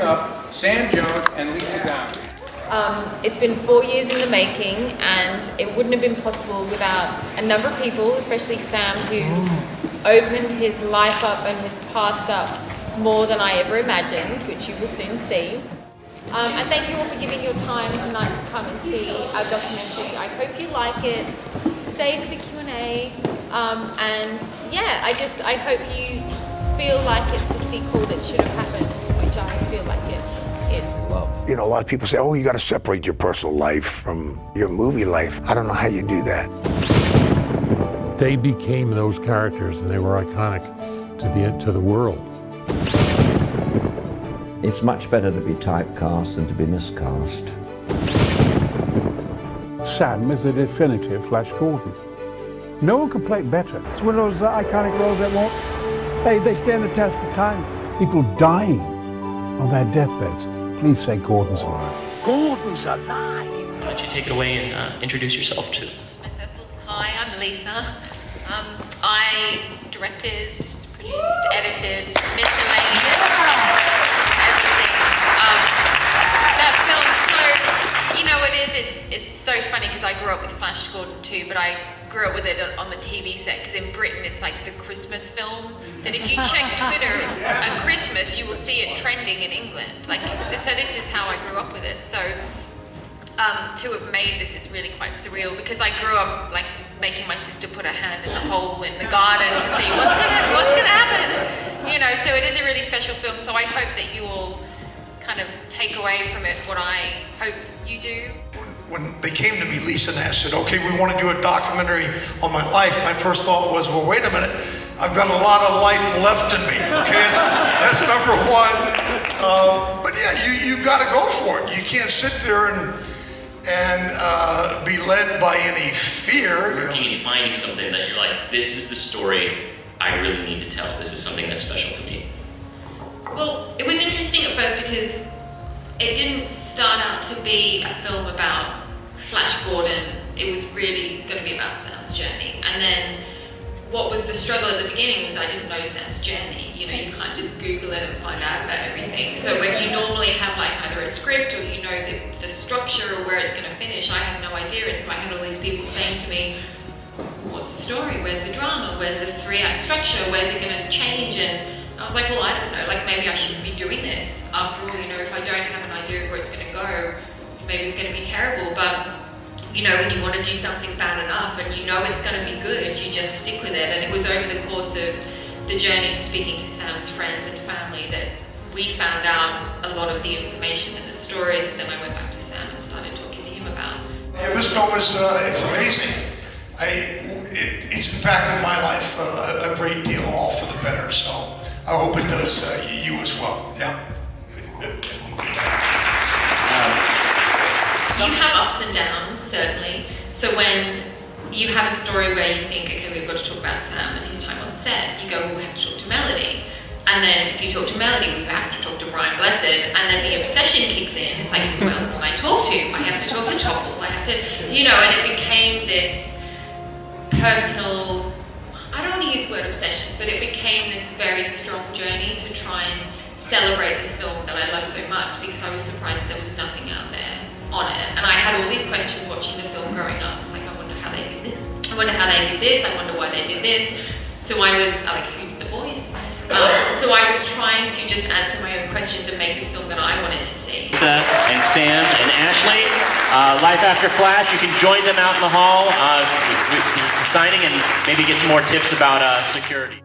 bring up Sam Jones and Lisa Down. It's been 4 years in the making, and it wouldn't have been possible without a number of people, especially Sam, who opened his life up and his past up more than I ever imagined, which you will soon see. And thank you all for giving your time tonight to come and see our documentary. I hope you like it. Stay for the Q&A. And yeah, I hope you feel like it's the sequel that should have happened, which I feel like it is. You know, a lot of people say, oh, you got to separate your personal life from your movie life. I don't know how you do that. They became those characters, and they were iconic to the world. It's much better to be typecast than to be miscast. Sam is the definitive Flash Gordon. No one could play it better. It's one of those iconic roles that won't, they stand the test of time. People dying on their deathbeds. Please say Gordon's alive. Gordon's alive! Why don't you take it away and introduce yourself to? Hi, I'm Lisa. I directed, produced, edited, miscellaneous, everything. That film, so, you know what it is? It's so funny because I grew up with Flash Gordon too, but I grew up with it on the TV set, because in Britain it's like the Christmas film, that if you check Twitter at Christmas, you will see it trending in England. Like, so this is how I grew up with it. So to have made this is really quite surreal, because I grew up like making my sister put her hand in the hole in the garden to see what's gonna happen. You know, so it is a really special film. So I hope that you all kind of take away from it what I hope you do. When they came to me, Lisa and I said, okay, we want to do a documentary on my life, my first thought was, well, wait a minute, I've got a lot of life left in me, okay? That's number one. But yeah, you got to go for it. You can't sit there and be led by any fear. Working and finding something that you're like, this is the story I really need to tell. This is something that's special to me. Well, it was interesting at first because it didn't start out to be a film about Flash Gordon. It was really going to be about Sam's journey. And then what was the struggle at the beginning was I didn't know Sam's journey. You know, you can't just Google it and find out about everything. So when you normally have like either a script or you know the structure or where it's going to finish, I had no idea. And so I had all these people saying to me, what's the story? Where's the drama? Where's the 3-act structure? Where's it going to change? And I was like, well, I don't know. Like, maybe I shouldn't be doing this. After all, you know, if I don't have an idea of where it's going to go, maybe it's going to be terrible. But you know, when you want to do something bad enough and you know it's going to be good, you just stick with it. And it was over the course of the journey, speaking to Sam's friends and family, that we found out a lot of the information and the stories. And then I went back to Sam and started talking to him about. Yeah, this film is it's amazing. It's impacted my life a great deal, all for the better. So I hope it does you as well. Yeah. You have ups and downs, certainly. So when you have a story where you think, okay, we've got to talk about Sam and his time on set, you go, well, we have to talk to Melody. And then if you talk to Melody, we have to talk to Brian Blessed. And then the obsession kicks in. It's like, who else can I talk to? I have to talk to Topple. I have to, you know, and it became this personal, I don't want to use the word obsession, but it became this very strong journey to try and celebrate this film that I love so much, because I was surprised there was nothing out there on it. And I had all these questions watching the film growing up. It's like, I wonder how they did this. I wonder how they did this. I wonder why they did this. So I was like, who did the voice? So I was trying to just answer my own questions and make this film that I wanted to see. Lisa and Sam and Ashley, Life After Flash. You can join them out in the hall to signing and maybe get some more tips about security.